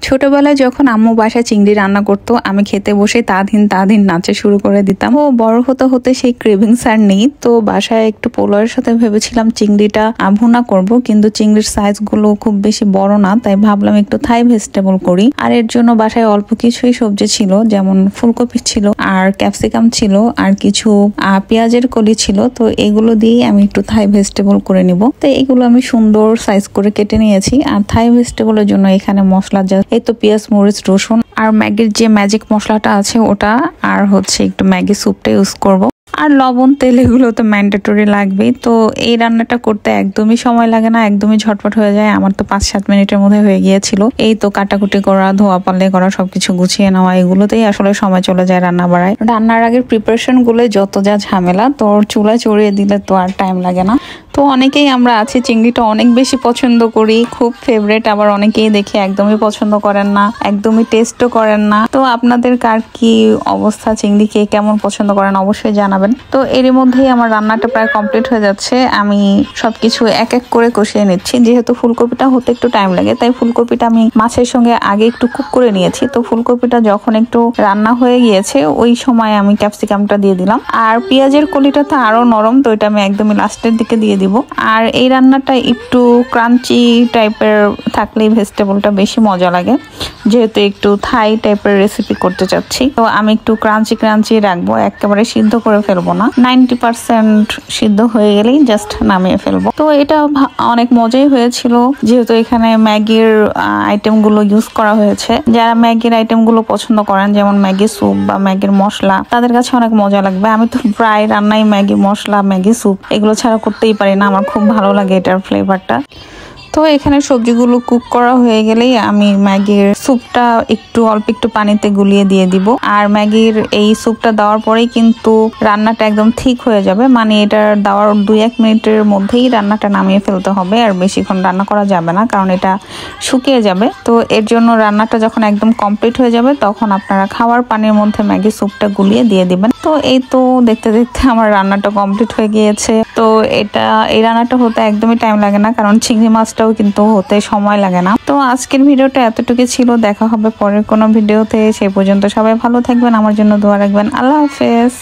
ছোটবেলায় যখন আম্মু বাসায় চিংড়ি রান্না করতো আমি খেতে বসে তা দিন নাচে শুরু করে দিতাম। ও বড় হতে হতে সেই ক্রেভিংস আর নেই, তো বাসায় একটু পোলাওয়ের সাথে ভেবেছিলাম চিংড়িটা ভুনা করব, কিন্তু চিংড়ির সাইজ গুলো খুব বেশি বড় না, তাই ভাবলাম একটু থাই ভেজিটেবল করি। আর এর জন্য বাসায় অল্প কিছুই সবজি ছিল, যেমন ফুলকপি ছিল আর ক্যাপসিকাম ছিল আর কিছু পেঁয়াজের কলি ছিল। তো এগুলো দিয়ে আমি একটু থাই ভেজিটেবল করে নিব। তো এগুলো আমি সুন্দর সাইজ করে কেটে নিয়েছি। আর থাই ভেজিটেবলের জন্য এখানে মশলা এই তো পেঁয়াজ, মরিচ, রসুন আর ম্যাগির যে ম্যাজিক মশলাটা আছে ওটা, আর হচ্ছে একটু ম্যাগি স্যুপটা ইউজ করব। আর লবণ, তেল এগুলো তো ম্যান্ডেটরি লাগবেই। তো এই রান্নাটা করতে একদমই সময় লাগে না, একদমই ঝটপট হয়ে যায়। আমার তো 5-7 মিনিটের মধ্যে হয়ে গিয়েছিল। এই তো কাটাকুটি করা, ধোয়া পাল্লে করা, সবকিছু গুছিয়ে নেওয়া, এগুলোতেই আসলে সময় চলে যায় রান্না বাড়ায়। রান্নার আগের প্রিপারেশন গুলো যত যা ঝামেলা, তো চুলায় চড়িয়ে দিলে তো আর টাইম লাগে না। তো অনেকেই আমরা আছি চিংড়িটা অনেক বেশি পছন্দ করি, খুব ফেভারিট। আবার অনেকেই দেখে একদমই পছন্দ করেন না, একদমই টেস্টও করেন না। তো আপনাদের কার কি অবস্থা, চিংড়ি কে কেমন পছন্দ করেন অবশ্যই জানাবেন। তো এরই মধ্যেই আমার রান্নাটা প্রায় কমপ্লিট হয়ে যাচ্ছে। আমি সবকিছু এক এক করে কষিয়ে নিচ্ছি। যেহেতু ফুলকপিটা হতে একটু টাইম লাগে, তাই ফুলকপিটা আমি মাছের সঙ্গে আগে একটু কুক করে নিয়েছি। তো ফুলকপিটা যখন একটু রান্না হয়ে গিয়েছে ওই সময় আমি ক্যাপসিকামটা দিয়ে দিলাম। আর পেঁয়াজের কলিটা তো আরো নরম, তো এটা আমি একদমই লাস্টের দিকে দিয়ে দিব। আর এই রান্নাটা একটু ক্রাঞ্চি টাইপের থাকলেই ভেজিটেবলটা বেশি মজা লাগে, যেহেতু একটু থাই টাইপের রেসিপি করতে চাচ্ছি। তো আমি একটু ক্রাঞ্চি রাখবো, একেবারে সিদ্ধ করে ফেলবো না, 90% সিদ্ধ হয়ে গেলেই জাস্ট নামিয়ে ফেলবো। তো এটা অনেক মজাই হয়েছিল, যেহেতু এখানে ম্যাগির আইটেম গুলো ইউজ করা হয়েছে। যারা ম্যাগির আইটেম গুলো পছন্দ করেন, যেমন ম্যাগি স্যুপ বা ম্যাগির মশলা, তাদের কাছে অনেক মজা লাগবে। আমি তো প্রায় রান্নাই ম্যাগি মশলা, ম্যাগি স্যুপ এগুলো ছাড়া করতেই পারি না, আমার খুব ভালো লাগে এটার ফ্লেভারটা। তো এখানে সবজিগুলো কুক করা হয়ে গেলেই আমি ম্যাগির স্যুপটা অল্প একটু পানিতে গুলিয়ে দিয়ে দিব। আর ম্যাগির এই স্যুপটা দেওয়ার পরেই কিন্তু রান্নাটা একদম ঠিক হয়ে যাবে, মানে এটা দেওয়ার 2-1 মিনিটের মধ্যেই রান্নাটা নামিয়ে ফেলতে হবে। আর বেশিক্ষণ রান্না করা যাবে না, কারণ এটা শুকিয়ে যাবে। তো এর জন্য রান্নাটা যখন একদম কমপ্লিট হয়ে যাবে তখন আপনারা খাওয়ার পানির মধ্যে ম্যাগি স্যুপটা গুলিয়ে দিয়ে দিবেন। তো এই তো দেখতে দেখতে আমার রান্নাটা কমপ্লিট হয়ে গিয়েছে। তো এই রান্নাটা হতে একদমই টাইম লাগে না, কারণ চিংড়ি মাছটাও কিন্তু হতে সময় লাগে না। তো আজকের ভিডিওটা এতটুকু ছিল, দেখা হবে পরের কোনো ভিডিওতে। সেই পর্যন্ত সবাই ভালো থাকবেন, আমার জন্য দোয়া রাখবেন। আল্লাহ হাফেজ।